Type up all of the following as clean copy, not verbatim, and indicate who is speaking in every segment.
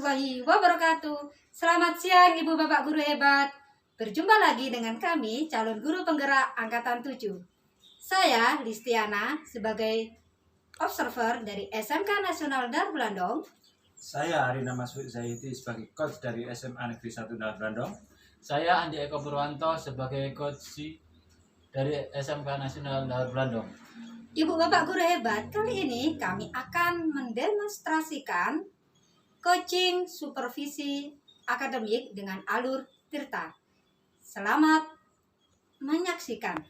Speaker 1: warahmatullahi wabarakatuh. Selamat siang Ibu Bapak Guru hebat. Berjumpa lagi dengan kami calon guru penggerak angkatan 7. Saya Listiana sebagai observer dari SMK Nasional Dar Blandong.
Speaker 2: Saya Arina Masud Zaidi sebagai coach dari SMA Negeri 1 Dar Blandong.
Speaker 3: Saya Andi Eko Purwanto sebagai coach dari SMK Nasional Dar Blandong.
Speaker 1: Ibu Bapak Guru hebat, kali ini kami akan mendemonstrasikan coaching supervisi akademik dengan alur Tirta. Selamat menyaksikan.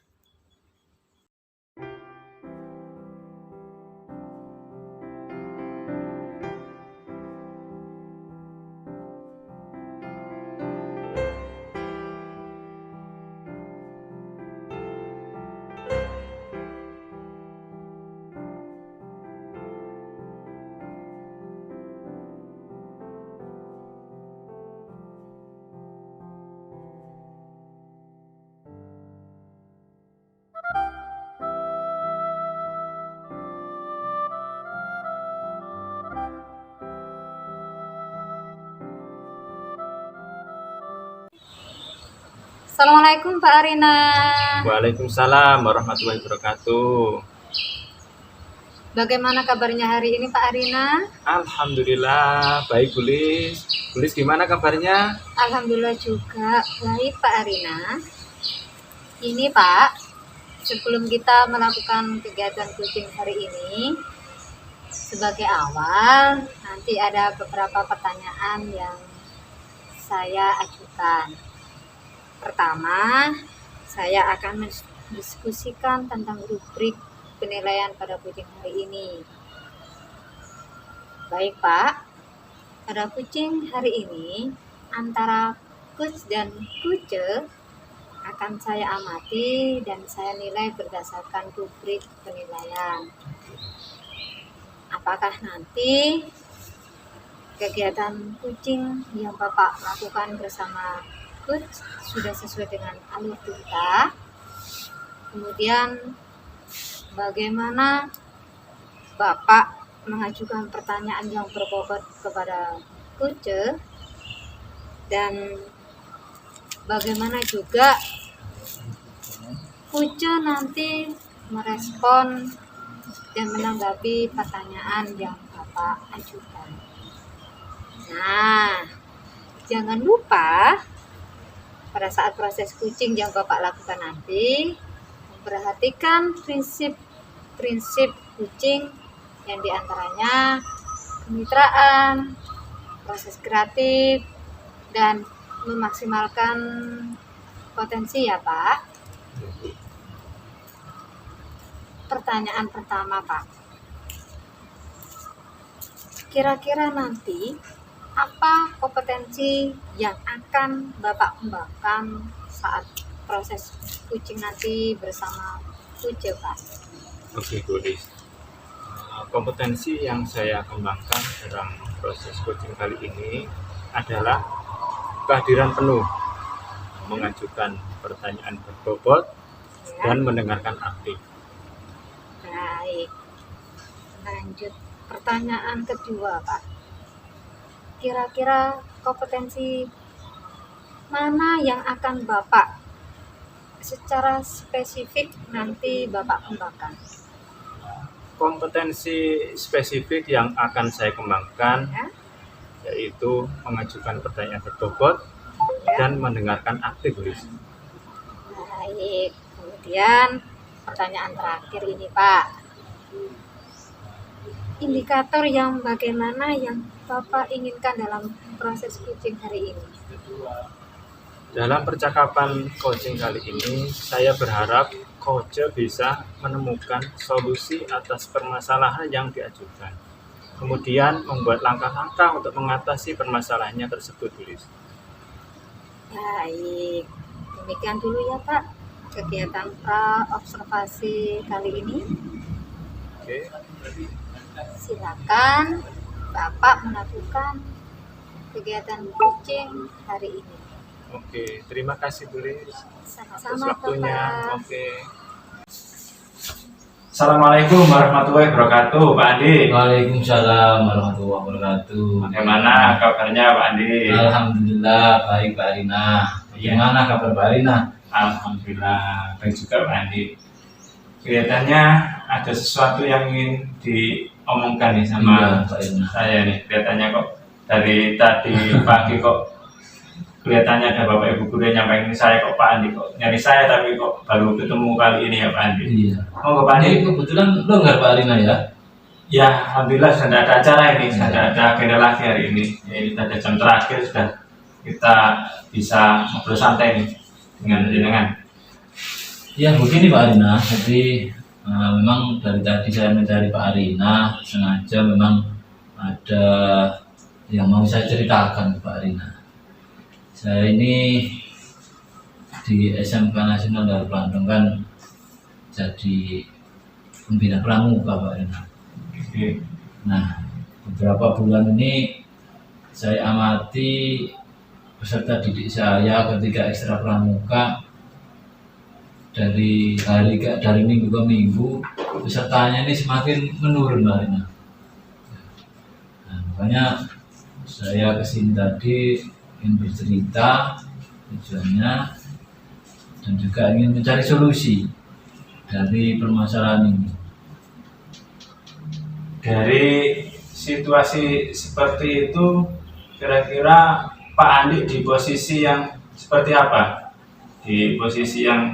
Speaker 1: Assalamualaikum Pak Arina.
Speaker 2: Waalaikumsalam warahmatullahi wabarakatuh.
Speaker 1: Bagaimana kabarnya hari ini Pak Arina?
Speaker 2: Alhamdulillah baik Bulis. Bulis gimana kabarnya?
Speaker 1: Alhamdulillah juga baik Pak Arina. Ini Pak, sebelum kita melakukan kegiatan coaching hari ini, sebagai awal nanti ada beberapa pertanyaan yang saya ajukan. Pertama, saya akan mendiskusikan tentang rubrik penilaian pada coaching hari ini. Baik Pak, pada coaching hari ini antara coach dan coach akan saya amati dan saya nilai berdasarkan rubrik penilaian. Apakah nanti kegiatan coaching yang Bapak lakukan bersama coach sudah sesuai dengan alur kita? Kemudian bagaimana Bapak mengajukan pertanyaan yang berbobot kepada coach, dan bagaimana juga coach nanti merespon dan menanggapi pertanyaan yang Bapak ajukan. Nah, jangan lupa pada saat proses coaching yang Bapak lakukan nanti, memperhatikan prinsip coaching yang diantaranya kemitraan, proses kreatif, dan memaksimalkan potensi ya Pak. Pertanyaan pertama Pak, kira-kira nanti apa kompetensi yang akan Bapak kembangkan saat proses coaching nanti bersama coach Pak?
Speaker 2: Oke Bulis. Kompetensi yang saya kembangkan dalam proses coaching kali ini adalah kehadiran penuh, mengajukan pertanyaan berbobot dan mendengarkan aktif.
Speaker 1: Baik, lanjut pertanyaan kedua Pak. Kira-kira kompetensi mana yang akan Bapak secara spesifik nanti Bapak kembangkan?
Speaker 2: Kompetensi spesifik yang akan saya kembangkan
Speaker 1: Ya.
Speaker 2: yaitu mengajukan pertanyaan berbobot dan mendengarkan aktif.
Speaker 1: Baik, kemudian pertanyaan terakhir ini Pak. Indikator yang bagaimana yang Bapak inginkan dalam proses coaching hari ini?
Speaker 2: Dalam percakapan coaching kali ini, saya berharap coach bisa menemukan solusi atas permasalahan yang diajukan. Kemudian membuat langkah-langkah untuk mengatasi permasalahannya tersebut, Bulis.
Speaker 1: Baik, demikian dulu ya Pak kegiatan pra-observasi kali ini.
Speaker 2: Oke.
Speaker 1: Silakan Bapak melakukan kegiatan coaching hari ini.
Speaker 2: Oke, terima kasih Bulis atas
Speaker 1: Sama-sama
Speaker 2: waktunya.
Speaker 1: Bapak.
Speaker 2: Oke. Assalamualaikum warahmatullahi wabarakatuh, Pak Andi.
Speaker 3: Waalaikumsalam warahmatullahi wabarakatuh.
Speaker 2: Bagaimana kabarnya, Pak Andi?
Speaker 3: Alhamdulillah baik Pak Arina. Bagaimana kabar Pak Arina?
Speaker 2: Alhamdulillah baik juga, Pak Andi. Kelihatannya ada sesuatu yang ingin diomongkan nih sama
Speaker 3: Iya, Pak Arina.
Speaker 2: saya nih. Kelihatannya kok dari tadi pagi kok kelihatannya ada Bapak Ibu guru yang nyampaikan saya, kok Pak Andi kok nyari saya tapi kok baru ketemu kali ini ya Pak Andi.
Speaker 3: Iya.
Speaker 2: Oh Pak Andi.
Speaker 3: Ini kebetulan longgar Pak Arina ya.
Speaker 2: Ya Alhamdulillah sudah ada acara ini, sudah ada agenda lagi hari ini. Ya, ini sudah ada jam terakhir, sudah kita bisa ngobrol santai nih dengan jenengan.
Speaker 3: Ya begini Pak Arina, jadi memang dari tadi saya mencari Pak Arina sengaja memang ada yang mau saya ceritakan Pak Arina. Saya ini di SMK Nasional Darul Bandung kan jadi pembina pramuka Pak Arina.
Speaker 2: Oke.
Speaker 3: Nah, beberapa bulan ini saya amati peserta didik saya ketika ekstra pramuka dari minggu ke minggu pesertanya ini semakin menurun Mbak Rina. Nah, makanya saya kesini tadi ingin bercerita tujuannya dan juga ingin mencari solusi dari permasalahan ini.
Speaker 2: Dari situasi seperti itu, kira-kira Pak Andi di posisi yang seperti apa? Di posisi yang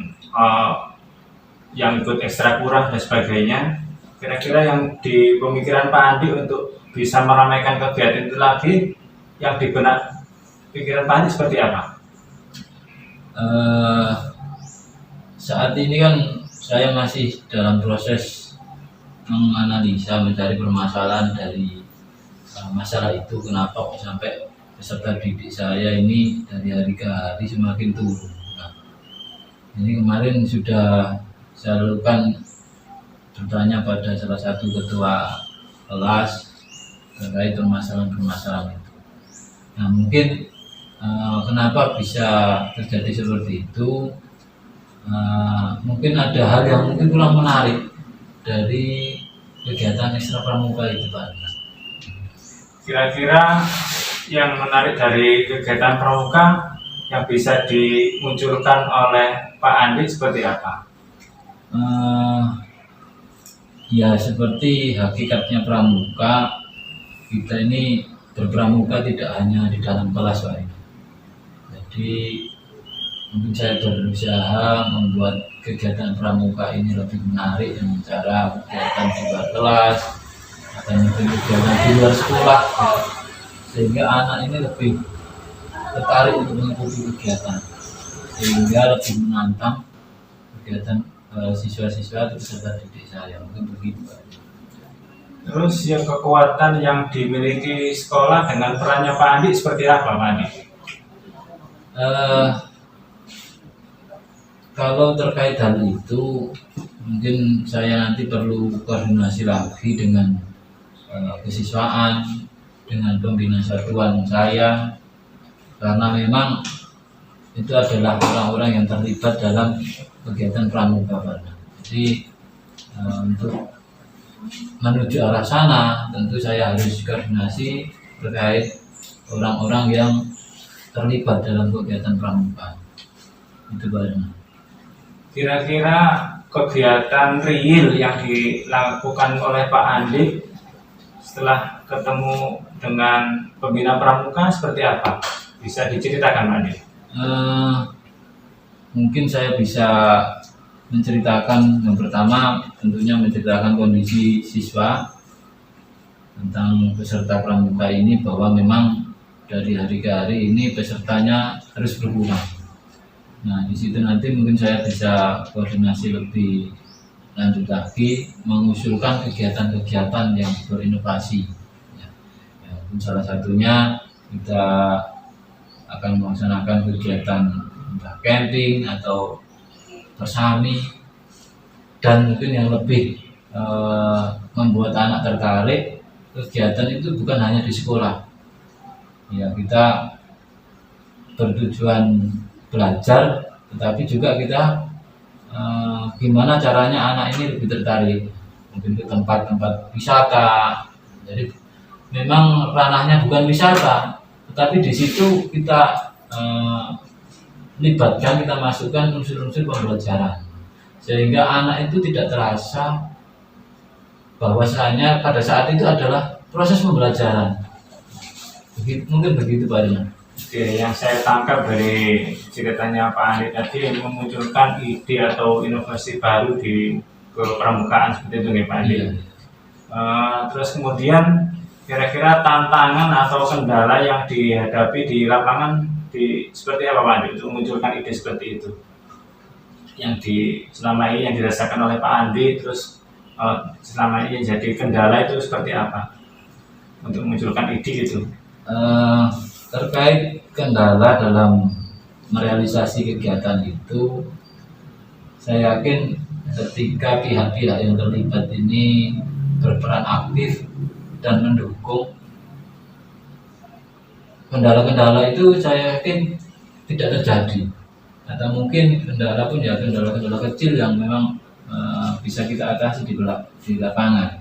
Speaker 2: ikut ekstra kurang dan sebagainya. Kira-kira yang di pemikiran Pak Andi untuk bisa meramaikan kegiatan itu lagi, yang di benak pikiran Pak Andi seperti apa?
Speaker 3: Saat ini kan saya masih dalam proses menganalisa, mencari permasalahan dari masalah itu, kenapa kok sampai peserta didik saya ini dari hari ke hari semakin turun. Nah, ini kemarin sudah saya lakukan bertanya pada salah satu ketua kelas terkait permasalahan-permasalahan itu. Nah, mungkin kenapa bisa terjadi seperti itu? Mungkin ada hal yang mungkin kurang menarik dari kegiatan ekstra pramuka itu Pak.
Speaker 2: Kira-kira yang menarik dari kegiatan pramuka yang bisa dimunculkan oleh Pak Andi seperti apa?
Speaker 3: Ya seperti hakikatnya pramuka, kita ini berpramuka tidak hanya di dalam kelas Pak. Jadi mungkin saya berusaha membuat kegiatan pramuka ini lebih menarik dengan cara kegiatan di luar kelas atau mungkin kegiatan di luar sekolah, sehingga anak ini lebih tertarik untuk mengikuti kegiatan, sehingga lebih menantang kegiatan siswa-siswa atau peserta didik saya. Mungkin begitu Pak.
Speaker 2: Terus yang kekuatan yang dimiliki sekolah dengan perannya Pak Andi seperti apa Pak Andi?
Speaker 3: Kalau terkait hal itu, mungkin saya nanti perlu koordinasi lagi dengan kesiswaan, dengan pembina satuan saya, karena memang itu adalah orang-orang yang terlibat dalam kegiatan pramuka. Jadi untuk menuju arah sana, tentu saya harus koordinasi terkait orang-orang yang terlibat dalam kegiatan pramuka. Itu Pak.
Speaker 2: Kira-kira kegiatan real yang dilakukan oleh Pak Andi setelah ketemu dengan pembina pramuka seperti apa? Bisa diceritakan Pak Andi?
Speaker 3: Mungkin saya bisa menceritakan, yang pertama tentunya menceritakan kondisi siswa tentang peserta pramuka ini, bahwa memang dari hari ke hari ini pesertanya terus berkurang. Nah, di situ nanti mungkin saya bisa koordinasi lebih lanjut lagi, mengusulkan kegiatan-kegiatan yang berinovasi. Ya, salah satunya kita akan melaksanakan kegiatan entah camping atau bersami, dan mungkin yang lebih membuat anak tertarik, kegiatan itu bukan hanya di sekolah. Ya, kita bertujuan belajar, tetapi juga kita gimana caranya anak ini lebih tertarik, mungkin ke tempat-tempat wisata. Jadi memang ranahnya bukan wisata, tetapi di situ kita libatkan, kita masukkan unsur-unsur pembelajaran, sehingga anak itu tidak terasa bahwasanya pada saat itu adalah proses pembelajaran. Mungkin begitu Pak Rina.
Speaker 2: Oke, yang saya tangkap dari ceritanya Pak Andi tadi memunculkan ide atau inovasi baru di kepramukaan seperti itu nih Pak Andi.
Speaker 3: Iya.
Speaker 2: Terus kemudian kira-kira tantangan atau kendala yang dihadapi di lapangan seperti apa Pak Andi untuk memunculkan ide seperti itu? Yang selama ini yang dirasakan oleh Pak Andi, terus selama ini yang jadi kendala itu seperti apa untuk memunculkan ide itu?
Speaker 3: Terkait kendala dalam merealisasi kegiatan itu, saya yakin ketika pihak-pihak yang terlibat ini berperan aktif dan mendukung, kendala-kendala itu saya yakin tidak terjadi, atau mungkin kendala pun ya kendala-kendala kecil yang memang bisa kita atasi di lapangan.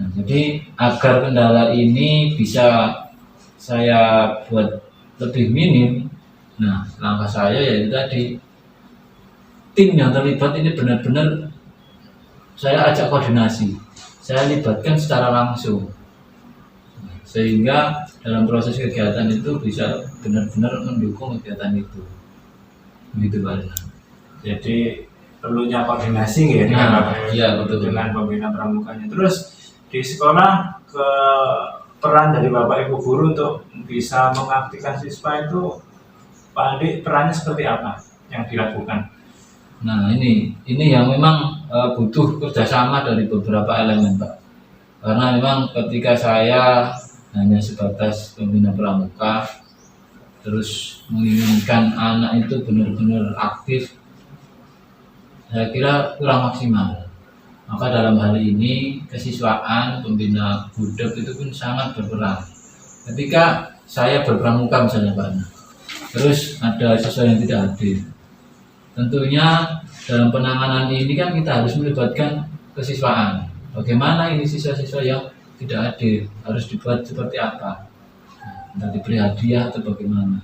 Speaker 3: Nah, jadi agar kendala ini bisa saya buat lebih minim, nah langkah saya yaitu tadi, tim yang terlibat ini benar-benar saya ajak koordinasi, saya libatkan secara langsung, sehingga dalam proses kegiatan itu bisa benar-benar mendukung kegiatan itu. Begitu Pak.
Speaker 2: Jadi perlunya koordinasi ya dengan
Speaker 3: betul.
Speaker 2: Dengan pembina pramukanya. Terus di sekolah peran dari Bapak Ibu guru untuk bisa mengaktifkan siswa itu, Pak Andi, perannya seperti apa yang dilakukan?
Speaker 3: Nah ini yang memang butuh kerjasama dari beberapa elemen Pak. Karena memang ketika saya hanya sebatas pembina pramuka, terus menginginkan anak itu benar-benar aktif, saya kira kurang maksimal. Maka dalam hal ini kesiswaan pembina budep itu pun sangat berperan. Ketika saya berpramuka misalnya Pak, terus ada siswa yang tidak hadir, tentunya dalam penanganan ini kan kita harus melibatkan kesiswaan. Bagaimana ini siswa-siswa yang tidak hadir harus dibuat seperti apa? Entah diberi hadiah atau bagaimana.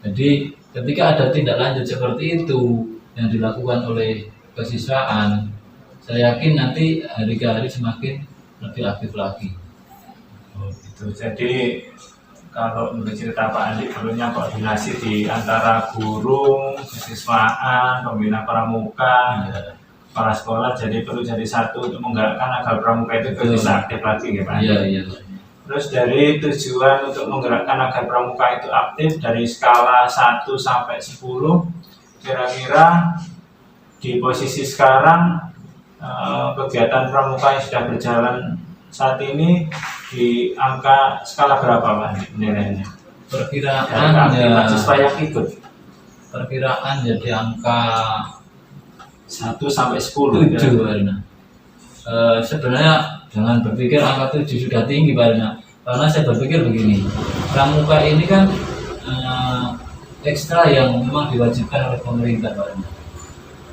Speaker 3: Jadi ketika ada tindak lanjut seperti itu yang dilakukan oleh kesiswaan, saya yakin nanti hari ke hari semakin lebih aktif lagi.
Speaker 2: Oh gitu. Jadi kalau menurut cerita Pak Andi, perlunya koordinasi di antara guru, kesiswaan, pembina pramuka, kepala sekolah. Jadi perlu jadi satu untuk menggerakkan agar pramuka itu bisa aktif lagi ya Pak Andi.
Speaker 3: Iya.
Speaker 2: Terus dari tujuan untuk menggerakkan agar pramuka itu aktif dari skala 1 sampai 10, kira-kira di posisi sekarang kegiatan pramuka yang sudah berjalan saat ini di angka skala berapa Pak nilainya?
Speaker 3: Perkiraan ya
Speaker 2: siswa yang ikut.
Speaker 3: Perkiraan jadi angka
Speaker 2: 1 sampai 10.
Speaker 3: 7 Pak. Sebenarnya jangan berpikir angka 7 sudah tinggi Pak Rina, karena saya berpikir begini, pramuka ini kan ekstra yang memang diwajibkan oleh pemerintah Pak Rina.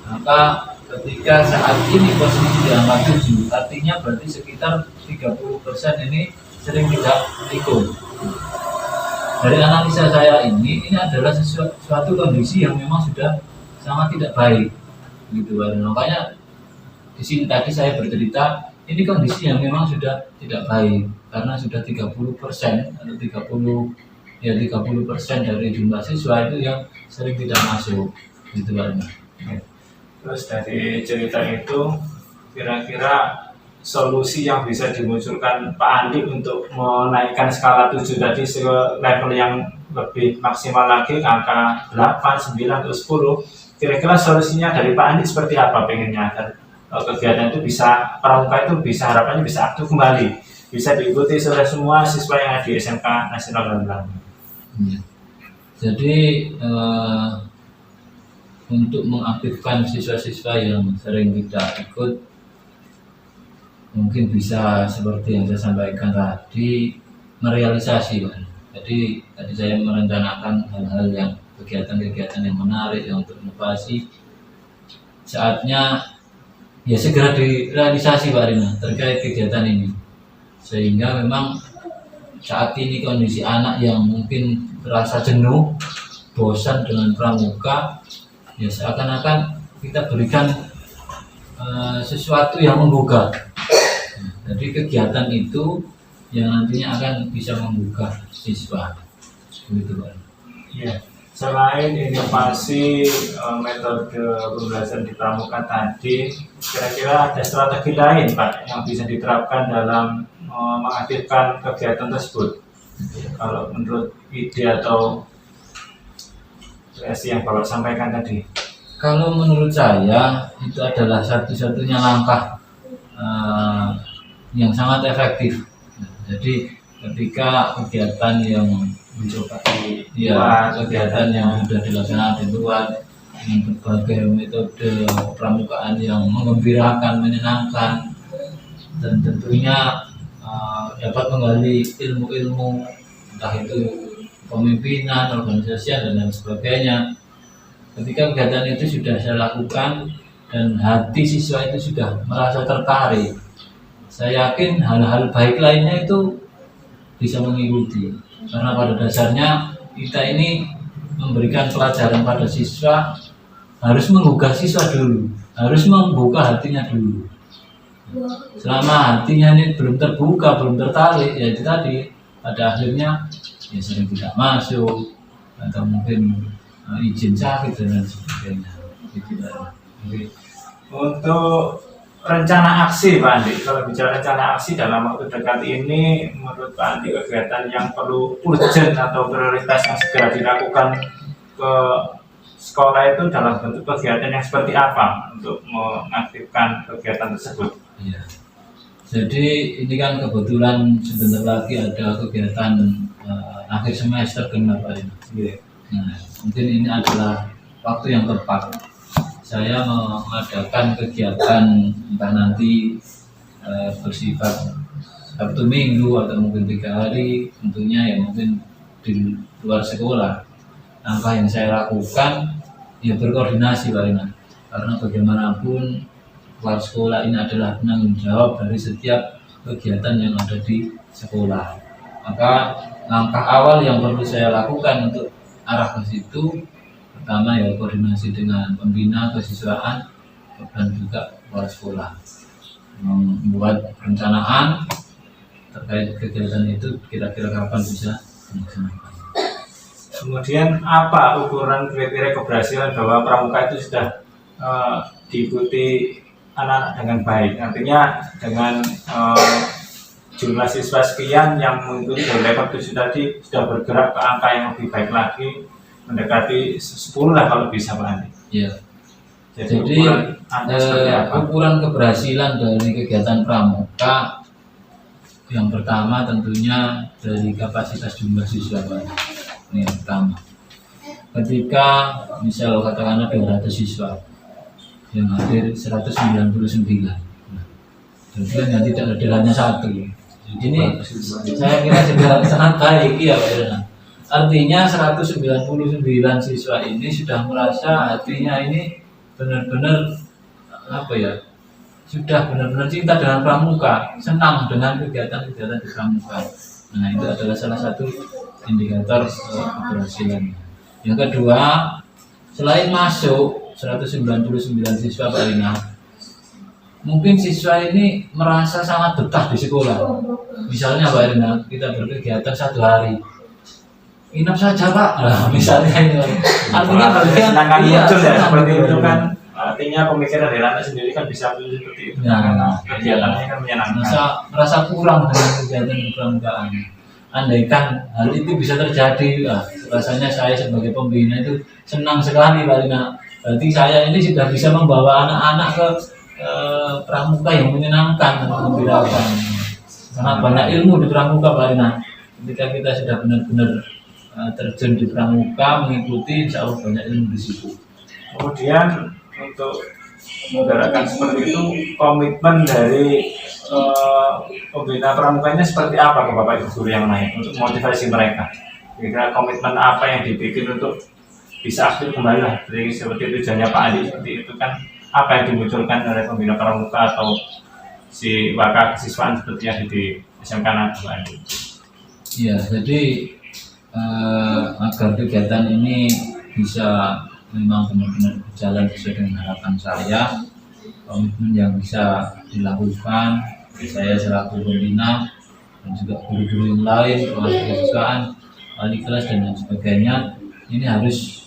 Speaker 3: Maka ketika saat ini posisi di angka 7, artinya berarti sekitar 30% ini sering tidak ikut. Dari analisa saya ini adalah suatu kondisi yang memang sudah sangat tidak baik, gitu Pak. Makanya di sini tadi saya bercerita, ini kondisi yang memang sudah tidak baik karena sudah 30% atau 30% dari jumlah siswa itu yang sering tidak masuk, gitu Pak.
Speaker 2: Terus dari cerita itu, kira-kira solusi yang bisa dimunculkan Pak Andi untuk menaikkan skala 7 tadi ke level yang lebih maksimal lagi, angka 8, 9, atau 10, kira-kira solusinya dari Pak Andi seperti apa pengennya agar kegiatan itu bisa, pramuka itu bisa, harapannya bisa aktif kembali, bisa diikuti oleh semua siswa yang ada di SMK Nasional Gamlang.
Speaker 3: Jadi untuk mengaktifkan siswa-siswa yang sering tidak ikut, mungkin bisa seperti yang saya sampaikan tadi, merealisasi Pak. Jadi tadi saya merencanakan hal-hal yang kegiatan-kegiatan yang menarik yang untuk inovasi, saatnya ya segera direalisasi Pak Rina terkait kegiatan ini, sehingga memang saat ini kondisi anak yang mungkin terasa jenuh, bosan dengan pramuka, ya seakan-akan kita berikan sesuatu yang menggugah. Jadi kegiatan itu yang nantinya akan bisa menggugah siswa, begitu Pak.
Speaker 2: Ya. Selain inovasi metode pembelajaran di pramuka tadi, kira-kira ada strategi lain Pak yang bisa diterapkan dalam mengaktifkan kegiatan tersebut? Kalau menurut ide atau kreasi yang Bapak sampaikan tadi.
Speaker 3: Kalau menurut saya itu adalah satu-satunya langkah yang sangat efektif. Jadi ketika kegiatan yang
Speaker 2: Mencoba
Speaker 3: kegiatan yang sudah dilaksanakan di luar dengan berbagai metode pramukaan yang menggembirakan, menyenangkan, dan tentunya dapat menggali ilmu-ilmu entah itu pemimpinan, organisasi dan lain sebagainya. Ketika kegiatan itu sudah saya lakukan dan hati siswa itu sudah merasa tertarik, saya yakin hal-hal baik lainnya itu bisa mengikuti. Karena pada dasarnya kita ini memberikan pelajaran pada siswa harus menggugah siswa dulu, harus membuka hatinya dulu. Selama hatinya ini belum terbuka, belum tertarik, ya itu tadi pada akhirnya ya sering tidak masuk atau mungkin izin sakit dan lain sebagainya.
Speaker 2: Untuk rencana aksi Pak Andi, kalau bicara rencana aksi dalam waktu dekat ini, menurut Pak Andi kegiatan yang perlu urgent atau prioritas yang segera dilakukan ke sekolah itu dalam bentuk kegiatan yang seperti apa untuk mengaktifkan kegiatan tersebut?
Speaker 3: Ya. Jadi ini kan kebetulan sebentar lagi ada kegiatan akhir semester genap Pak Andi.
Speaker 2: Yeah.
Speaker 3: Nah, mungkin ini adalah waktu yang tepat saya mengadakan kegiatan entah nanti bersifat Sabtu Minggu atau mungkin 3 hari, tentunya ya mungkin di luar sekolah. Langkah yang saya lakukan ya berkoordinasi Pak Rina, karena bagaimanapun luar sekolah ini adalah penanggung jawab dari setiap kegiatan yang ada di sekolah. Maka langkah awal yang perlu saya lakukan untuk arah ke situ, pertama ya koordinasi dengan pembina kesiswaan dan juga kepala sekolah, membuat perencanaan terkait kegiatan itu kira-kira kapan bisa dilaksanakan.
Speaker 2: Kemudian apa ukuran kriteria keberhasilan bahwa pramuka itu sudah diikuti anak-anak dengan baik? Artinya dengan jumlah siswa sekian yang mengikuti dari level 7 tadi sudah bergerak ke angka yang lebih baik lagi, mendekati 10 lah kalau bisa Pak Andi.
Speaker 3: Ya. Jadi
Speaker 2: ukuran
Speaker 3: ukuran keberhasilan dari kegiatan pramuka yang pertama tentunya dari kapasitas jumlah siswa Pak. Ini yang pertama. Ketika misal katakanlah 200 siswa yang hadir 199. Jadi yang tidak hadir hanya satu. Ini saya kira sudah sangat baik ya Pak Irna. Artinya 199 siswa ini sudah merasa hatinya ini benar-benar sudah benar-benar cinta dengan pramuka, senang dengan kegiatan-kegiatan di pramuka. Nah itu adalah salah satu indikator keberhasilan. Yang kedua, selain masuk 199 siswa Pak Rina, mungkin siswa ini merasa sangat betah di sekolah. Misalnya Pak Rina, kita berkegiatan 1 hari, inap saja Pak, nah, misalnya ini artinya bagian
Speaker 2: muncul ya seperti itu kan, artinya pemikiran dari anak sendiri kan bisa seperti itu karena kegiatannya kan menyenangkan.
Speaker 3: Merasa kurang dengan kegiatan pramukaan. Andaikan hal itu bisa terjadi, rasanya saya sebagai pembina itu senang sekali Pak Rina. Berarti saya ini sudah bisa membawa anak-anak ke pramuka yang menyenangkan dan menggembirakan. Karena banyak ilmu di pramuka Pak Rina. Ketika kita sudah benar-benar terjun di pramuka, mengikuti, insya Allah banyak ilmu di situ.
Speaker 2: Kemudian untuk menggerakkan seperti itu, komitmen dari pembina pramukanya seperti apa ke Bapak Ibu guru yang lain untuk motivasi mereka? Kira-kira komitmen apa yang dibikin untuk bisa aktif kembali lah, seperti tujuannya Pak Andi seperti itu kan, apa yang dimunculkan oleh pembina pramuka atau si waka kesiswaan seperti yang di SMK Nado Pak Andi?
Speaker 3: Ya, jadi agar kegiatan ini bisa memang benar-benar berjalan sesuai dengan harapan saya, komitmen yang bisa dilakukan saya selaku pembina dan juga guru-guru yang lain, pengajar kesiswaan, wali kelas dan lain sebagainya, ini harus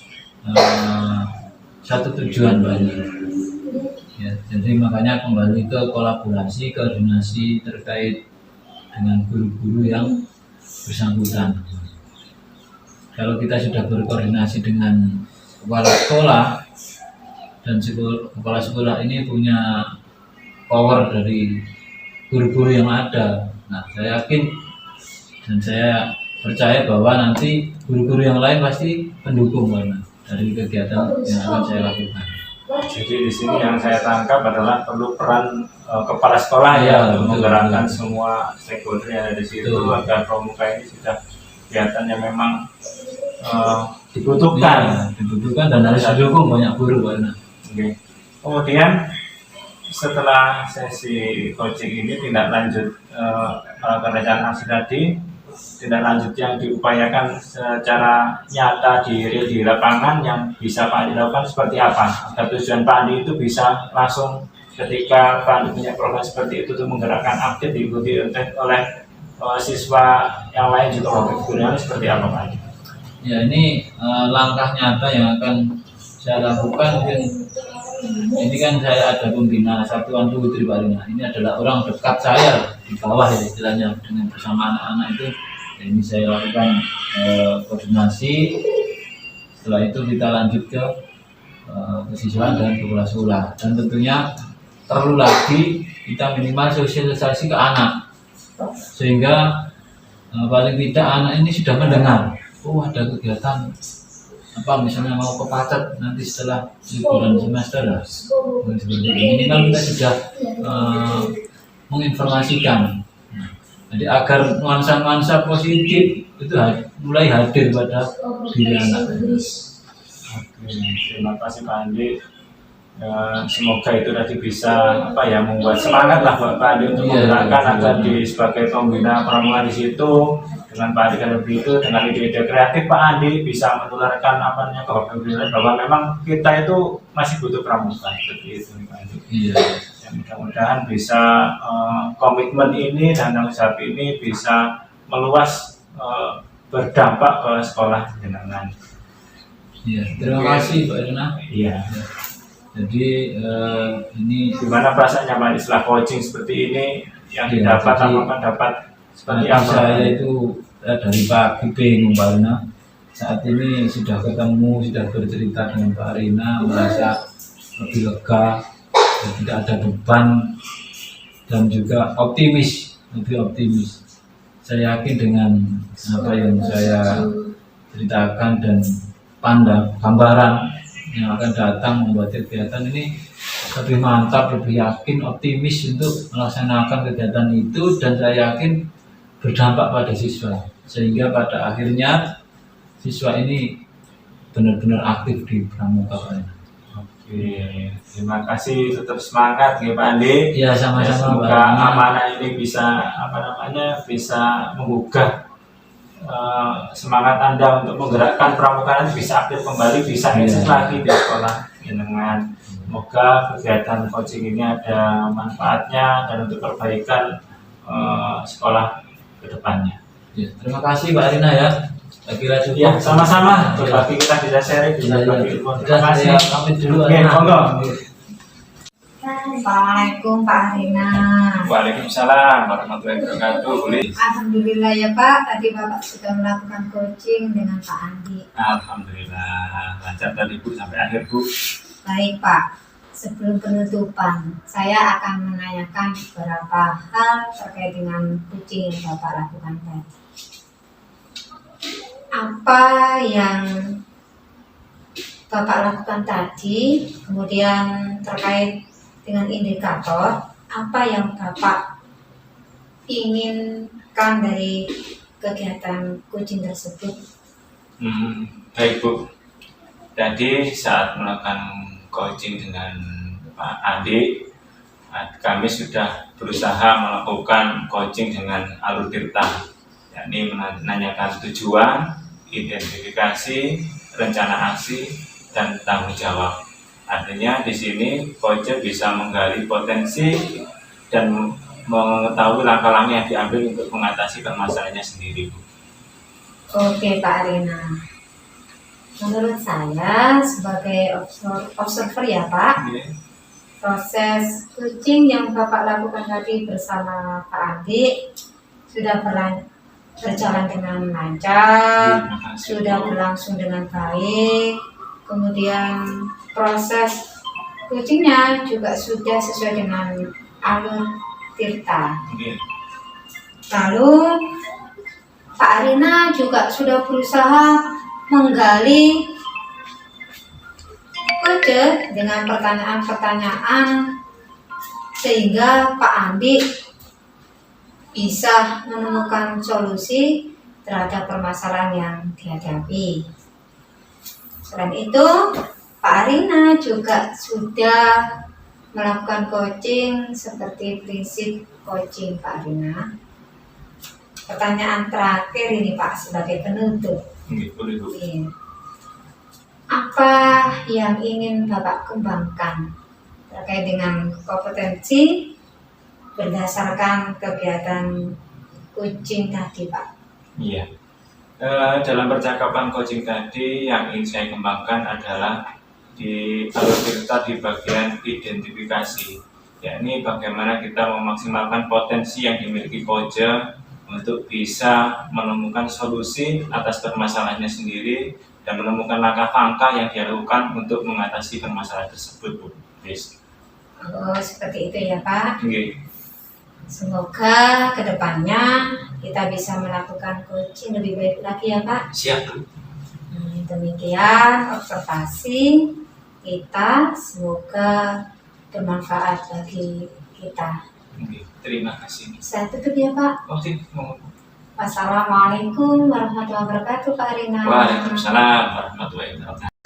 Speaker 3: satu tujuan banyak. Ya, jadi makanya kembali ke kolaborasi, koordinasi terkait dengan guru-guru yang bersangkutan. Kalau kita sudah berkoordinasi dengan kepala sekolah dan kepala sekolah ini punya power dari guru-guru yang ada, nah saya yakin dan saya percaya bahwa nanti guru-guru yang lain pasti pendukung dari kegiatan yang akan saya lakukan.
Speaker 2: Jadi di sini yang saya tangkap adalah perlu peran kepala sekolah ya untuk menggerakkan semua stakeholder yang ada di situ agar pramuka ini sudah kegiatan yang memang dibutuhkan
Speaker 3: dan harus didukung banyak guru.
Speaker 2: Okay. Kemudian setelah sesi coaching ini tindak lanjut perencanaan aksi tadi, tindak lanjut yang diupayakan secara nyata di lapangan yang bisa Pak Andi lakukan seperti apa? Agar tujuan Pak Andi itu bisa langsung ketika Pak Andi punya program seperti itu untuk menggerakkan aktif diikuti oleh siswa yang lain juga wakil seperti apa Pak Andi?
Speaker 3: Ya, ini langkah nyata yang akan saya lakukan. Mungkin ini kan saya ada pembina Satuan Putri Barina. Ini adalah orang dekat saya di bawah ya istilahnya, dengan bersama anak-anak itu. Ini saya lakukan koordinasi. Setelah itu kita lanjut ke kesiswaan dan kepala sekolah. Dan tentunya perlu lagi kita minimal sosialisasi ke anak, sehingga paling tidak anak ini sudah mendengar, oh ada kegiatan apa misalnya mau ke Pacet nanti setelah liburan semester lah, seperti ini. Minimal kita sudah menginformasikan. Jadi agar nuansa-nuansa positif itu mulai hadir pada diri anak.
Speaker 2: Oke, terima kasih Pak Andi. Semoga itu tadi bisa membuat semangat lah Pak Andi untuk menggerakkan agar sebagai pembina pramuka di situ dengan Pak Andi dan lebih itu dengan ide-ide kreatif Pak Andi bisa menularkan bahwa memang kita itu masih butuh pramuka seperti itu Pak Andi.
Speaker 3: Iya.
Speaker 2: Ya, mudah-mudahan bisa komitmen ini dan tanggung jawab ini bisa meluas berdampak ke sekolah jenengan.
Speaker 3: Iya, terima kasih Pak Rina.
Speaker 2: Iya.
Speaker 3: Jadi ini
Speaker 2: gimana perasaannya Pak setelah coaching seperti ini yang didapat apakah dapat seperti apa?
Speaker 3: Saya itu dari pagi bingung Pak Rina. Saat ini sudah ketemu, sudah bercerita dengan Pak Rina, merasa lebih lega, tidak ada beban dan juga lebih optimis. Saya yakin dengan apa yang saya ceritakan dan gambaran yang akan datang membuat kegiatan ini lebih mantap, lebih yakin, optimis untuk melaksanakan kegiatan itu, dan saya yakin berdampak pada siswa sehingga pada akhirnya siswa ini benar-benar aktif di pramuka.
Speaker 2: Oke, terima kasih, tetap semangat ya Pak Andi.
Speaker 3: Ya, sama-sama.
Speaker 2: Semoga amanah ini bisa bisa menggugah semangat Anda untuk menggerakkan pramuka bisa aktif kembali, bisa eksis lagi di sekolah dengan semoga kegiatan coaching ini ada manfaatnya dan untuk perbaikan sekolah ke depannya.
Speaker 3: Ya, terima kasih Mbak Rina ya. Kira cukup.
Speaker 2: Ya, sama-sama. Berbagi kita bisa sharing, bisa bagi ilmu. Terima kasih.
Speaker 3: Pamit dulu.
Speaker 2: Oke, monggo.
Speaker 1: Assalamualaikum Pak Rina.
Speaker 2: Waalaikumsalam warahmatullahi wabarakatuh. Boleh.
Speaker 1: Alhamdulillah ya Pak, tadi Bapak sudah melakukan coaching dengan Pak Andi.
Speaker 2: Alhamdulillah, lancar tadi Bu sampai akhir Bu.
Speaker 1: Baik Pak, sebelum penutupan, saya akan menanyakan beberapa hal terkait dengan coaching yang Bapak lakukan tadi. Apa yang Bapak lakukan tadi, kemudian terkait dengan indikator, apa yang Bapak inginkan dari kegiatan coaching tersebut?
Speaker 2: Baik Bu. Jadi saat melakukan coaching dengan Pak Andi, kami sudah berusaha melakukan coaching dengan alur tirta, yakni menanyakan tujuan, identifikasi, rencana aksi, dan tanggung jawab. Artinya di sini coach bisa menggali potensi dan mengetahui langkah-langkah yang diambil untuk mengatasi permasalahannya sendiri, Bu.
Speaker 1: Oke Pak Arina. Menurut saya sebagai observer ya Pak, proses coaching yang Bapak lakukan tadi bersama Pak Andi sudah berjalan dengan lancar,
Speaker 2: Terima kasih,
Speaker 1: sudah
Speaker 2: Bu.
Speaker 1: berlangsung dengan baik. Kemudian proses coachingnya juga sudah sesuai dengan alur tirta.
Speaker 2: Oke.
Speaker 1: Lalu Pak Arina juga sudah berusaha menggali kode dengan pertanyaan-pertanyaan sehingga Pak Andi bisa menemukan solusi terhadap permasalahan yang dihadapi. Selain itu, Pak Arina juga sudah melakukan coaching seperti prinsip coaching Pak Arina. Pertanyaan terakhir ini Pak sebagai penutup.
Speaker 2: Boleh, Bu.
Speaker 1: Iya. Apa yang ingin Bapak kembangkan terkait dengan kompetensi berdasarkan kegiatan coaching tadi Pak?
Speaker 2: Iya. Dalam percakapan coaching tadi yang ingin saya kembangkan adalah di alur tirta di bagian identifikasi, yakni bagaimana kita memaksimalkan potensi yang dimiliki coach untuk bisa menemukan solusi atas permasalahannya sendiri dan menemukan langkah-langkah yang dilakukan untuk mengatasi permasalahan tersebut, Bu. Yes.
Speaker 1: Oh, seperti itu ya Pak.
Speaker 2: Oke.
Speaker 1: Semoga kedepannya kita bisa melakukan coaching lebih baik lagi ya Pak.
Speaker 2: Siap, Bu.
Speaker 1: Demikian observasi kita, semoga bermanfaat bagi kita.
Speaker 2: Oke. Terima kasih.
Speaker 1: Saya tutup ya Pak.
Speaker 2: Oke. Mohon.
Speaker 1: Wassalamualaikum warahmatullahi wabarakatuh Pak Arina.
Speaker 2: Waalaikumsalam warahmatullahi wabarakatuh.